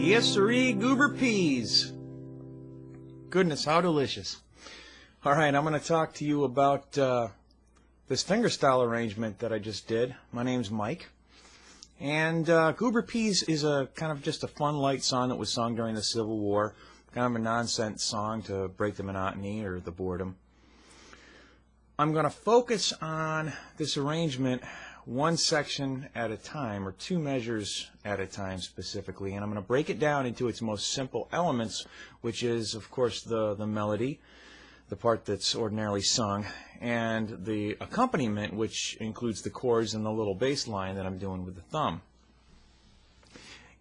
Yes, siree, Goober Peas. Goodness, how delicious. All right, I'm going to talk to you about this fingerstyle arrangement that I just did. My name's Mike. And Goober Peas is a kind of just a fun, light song that was sung during the Civil War. Kind of a nonsense song to break the monotony or the boredom. I'm going to focus on this arrangement one section at a time, or two measures at a time specifically, and I'm going to break it down into its most simple elements, which is, of course, the melody, the part that's ordinarily sung, and the accompaniment, which includes the chords and the little bass line that I'm doing with the thumb.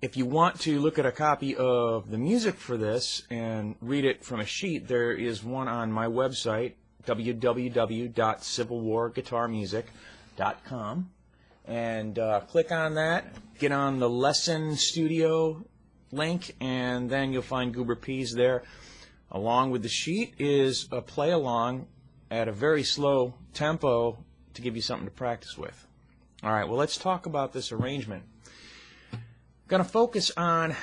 If you want to look at a copy of the music for this and read it from a sheet, there is one on my website, www.civilwarguitarmusic.com, and click on that, get on the Lesson Studio link, and then you'll find Goober Peas there. Along with the sheet is a play along at a very slow tempo to give you something to practice with. All right, well, let's talk about this arrangement. I'm going to focus on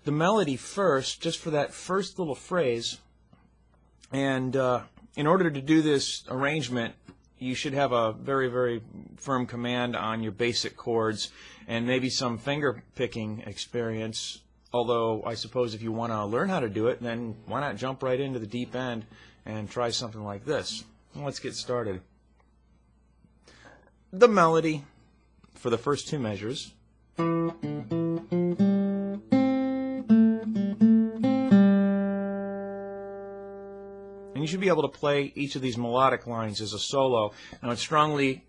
the melody first, just for that first little phrase, and in order to do this arrangement, you should have a very, very firm command on your basic chords and maybe some finger picking experience. Although I suppose if you want to learn how to do it, then why not jump right into the deep end and try something like this. Well, let's get started. The melody for the first two measures. And you should be able to play each of these melodic lines as a solo. And I would strongly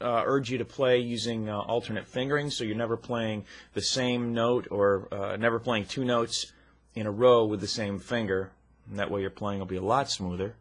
urge you to play using alternate fingering, so you're never playing the same note or never playing two notes in a row with the same finger. And that way your playing will be a lot smoother.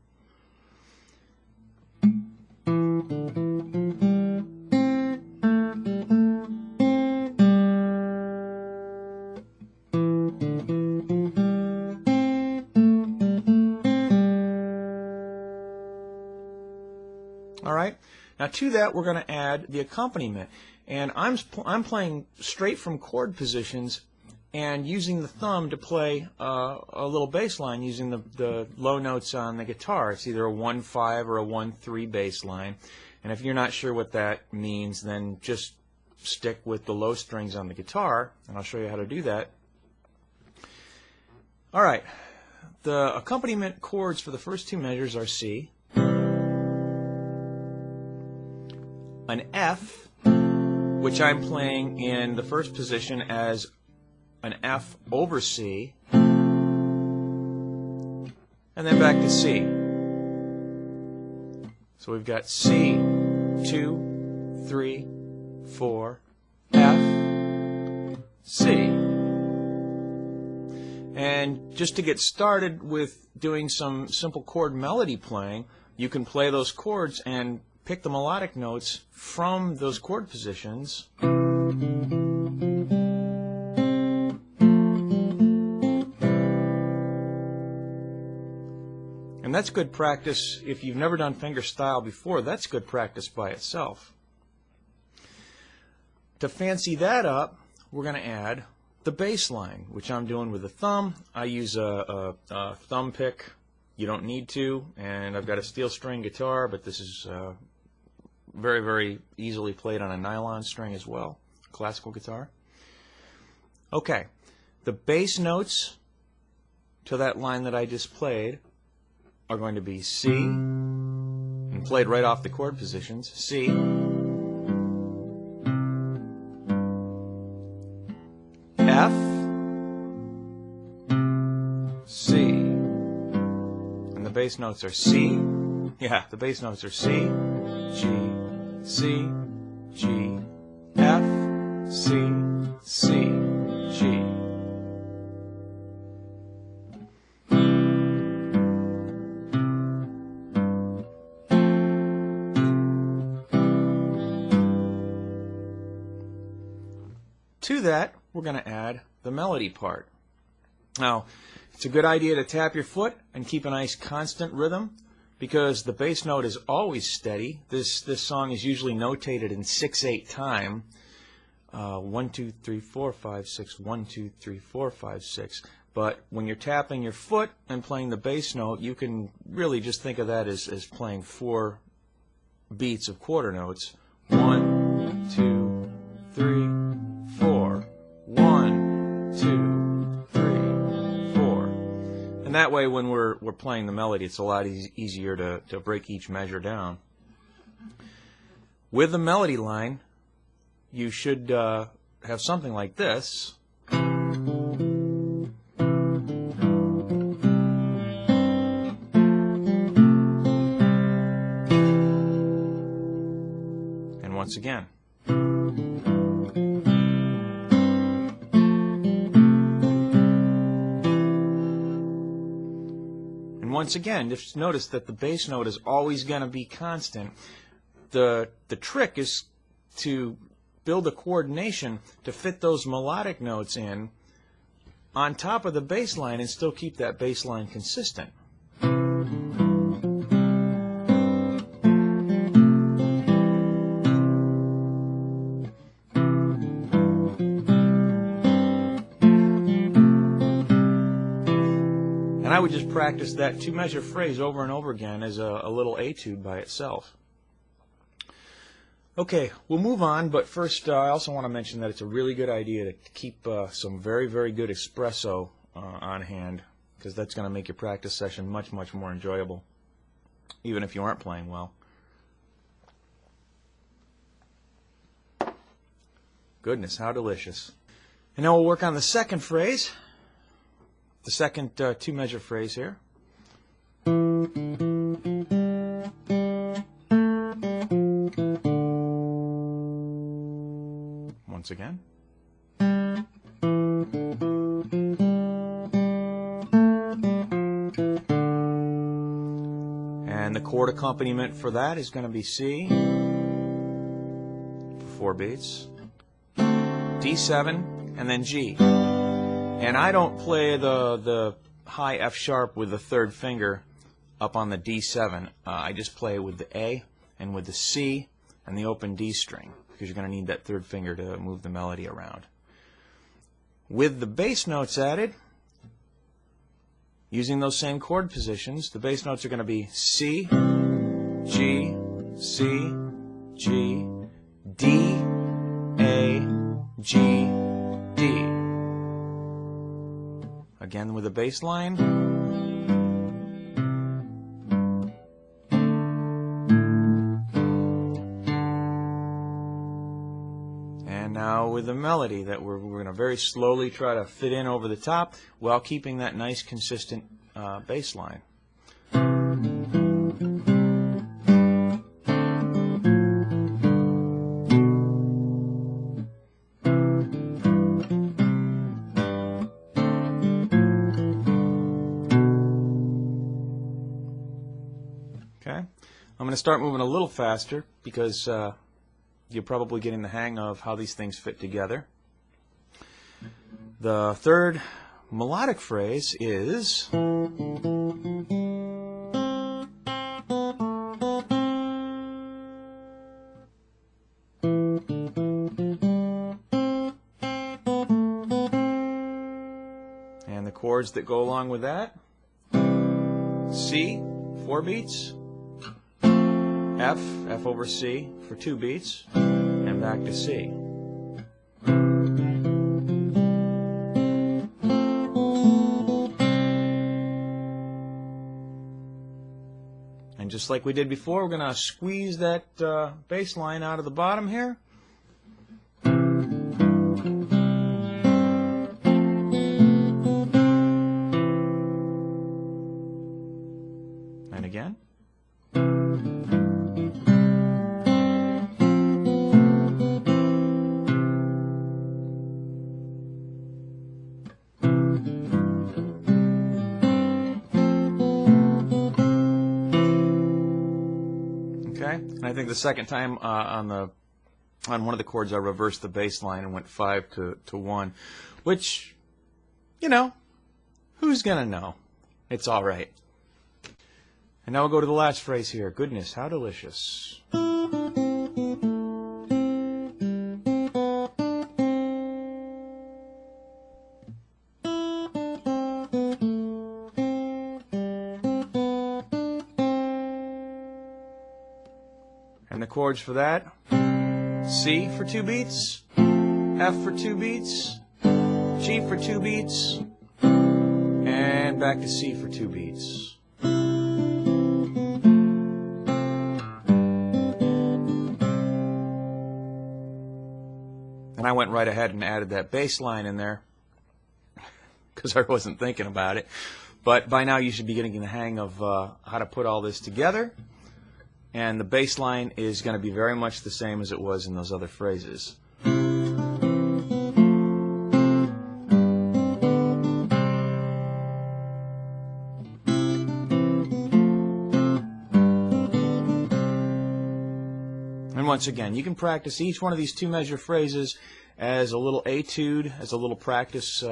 All right. Now to that we're going to add the accompaniment, and I'm playing straight from chord positions and using the thumb to play a little bass line using the low notes on the guitar. It's either a 1-5 or a 1-3 bass line, and if you're not sure what that means, then just stick with the low strings on the guitar, and I'll show you how to do that. All right. The accompaniment chords for the first two measures are C, an F, which I'm playing in the first position as an F over C, and then back to C. So we've got C, 2, 3, 4, F, C. And just to get started with doing some simple chord melody playing, you can play those chords and pick the melodic notes from those chord positions. And that's good practice. If you've never done fingerstyle before, that's good practice by itself. To fancy that up, we're going to add the bass line, which I'm doing with the thumb. I use a thumb pick. You don't need to, and I've got a steel string guitar, but this is very, very easily played on a nylon string as well, classical guitar. Okay, the bass notes to that line that I just played are going to be C, and played right off the chord positions, C, F, C, and the bass notes are C, yeah, the bass notes are C, G, C, G, F, C, C, G. To that, we're going to add the melody part. Now, it's a good idea to tap your foot and keep a nice constant rhythm, because the bass note is always steady. This song is usually notated in 6/8 time. 1, 2, 3, 4, 5, 6, 1, 2, 3, 4, 5, 6. But when you're tapping your foot and playing the bass note, you can really just think of that as playing 4 beats of quarter notes. 1, 2, 3, 4. 1, 2, 3, 4. And that way, when we're playing the melody, it's a lot easier to break each measure down. With the melody line, you should have something like this. And once again. And once again, just notice that the bass note is always going to be constant. The trick is to build a coordination to fit those melodic notes in on top of the bass line and still keep that bass line consistent. And I would just practice that 2-measure phrase over and over again as a little etude by itself. Okay, we'll move on, but first I also want to mention that it's a really good idea to keep some very, very good espresso on hand, because that's going to make your practice session much, much more enjoyable, even if you aren't playing well. Goodness, how delicious. And now we'll work on the second phrase, the second 2-measure phrase here. Once again. And the chord accompaniment for that is going to be C for 4 beats, D7, and then G. And I don't play the high F sharp with the 3rd finger up on the D7. I just play with the A and with the C and the open D string, because you're going to need that 3rd finger to move the melody around. With the bass notes added, using those same chord positions, the bass notes are going to be C, G, C, G, D, A, G, D. Again with the bass line. And now with the melody that we're going to very slowly try to fit in over the top while keeping that nice consistent bass line. Okay, I'm going to start moving a little faster because you're probably getting the hang of how these things fit together. The third melodic phrase is and the chords that go along with that: C, 4 beats, F, F over C for 2 beats, and back to C. And just like we did before, we're going to squeeze that bass line out of the bottom here. And again. Okay, and I think the second time on one of the chords I reversed the bass line and went 5 to 1, which, you know, who's gonna know? It's all right. And now we'll go to the last phrase here. Goodness, how delicious. chords for that: C for 2 beats, F for 2 beats, G for 2 beats, and back to C for 2 beats. And I went right ahead and added that bass line in there because I wasn't thinking about it. But by now you should be getting the hang of how to put all this together. And the bass line is going to be very much the same as it was in those other phrases. And once again, you can practice each one of these 2-measure phrases as a little etude, as a little practice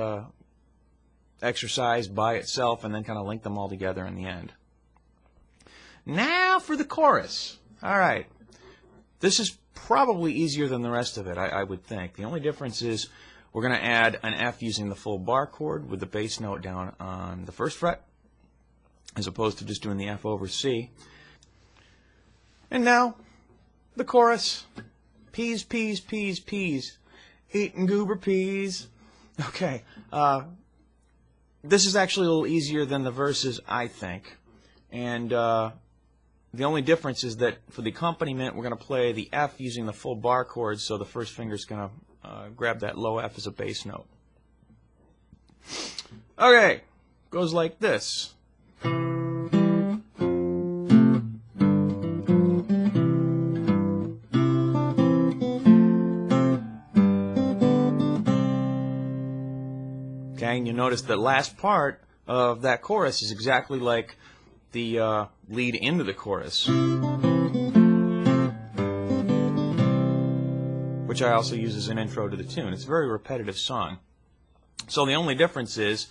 exercise by itself, and then kind of link them all together in the end. Now for the chorus. All right. This is probably easier than the rest of it, I would think. The only difference is we're going to add an F using the full bar chord with the bass note down on the 1st fret, as opposed to just doing the F over C. And now, the chorus. Peas, peas, peas, peas. Eating goober peas. Okay. This is actually a little easier than the verses, I think. And the only difference is that for the accompaniment, we're going to play the F using the full bar chord, so the first finger is going to grab that low F as a bass note. Okay. Goes like this. Okay, and you notice the last part of that chorus is exactly like the lead into the chorus, which I also use as an intro to the tune. It's a very repetitive song. So the only difference is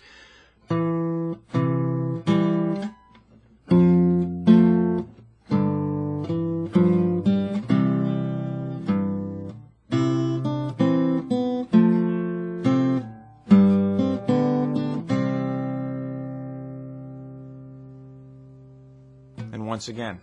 once again.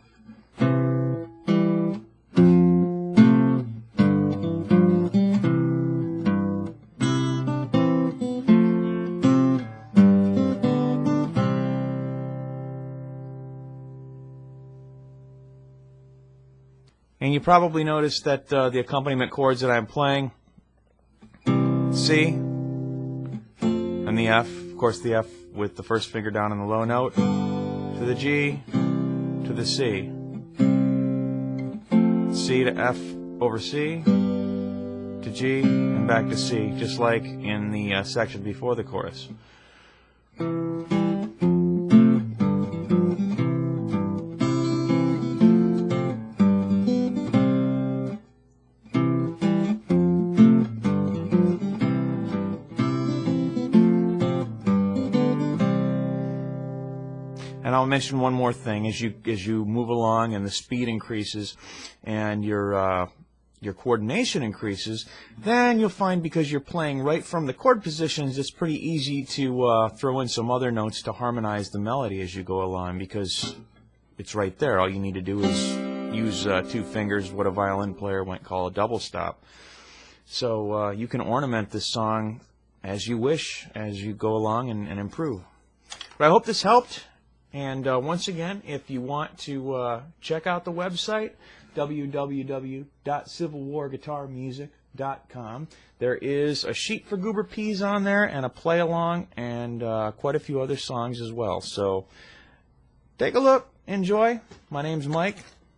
And you probably noticed that the accompaniment chords that I'm playing, C and the F, of course the F with the first finger down on the low note, to the G, to the C, C to F over C, to G, and back to C, just like in the section before the chorus. And I'll mention one more thing: as you move along and the speed increases and your coordination increases, then you'll find, because you're playing right from the chord positions, it's pretty easy to throw in some other notes to harmonize the melody as you go along, because it's right there. All you need to do is use 2 fingers, what a violin player might call a double stop. So you can ornament this song as you wish as you go along and improve. But I hope this helped. And once again, if you want to check out the website, www.civilwarguitarmusic.com, there is a sheet for Goober Peas on there, and a play-along, and quite a few other songs as well. So take a look, enjoy. My name's Mike.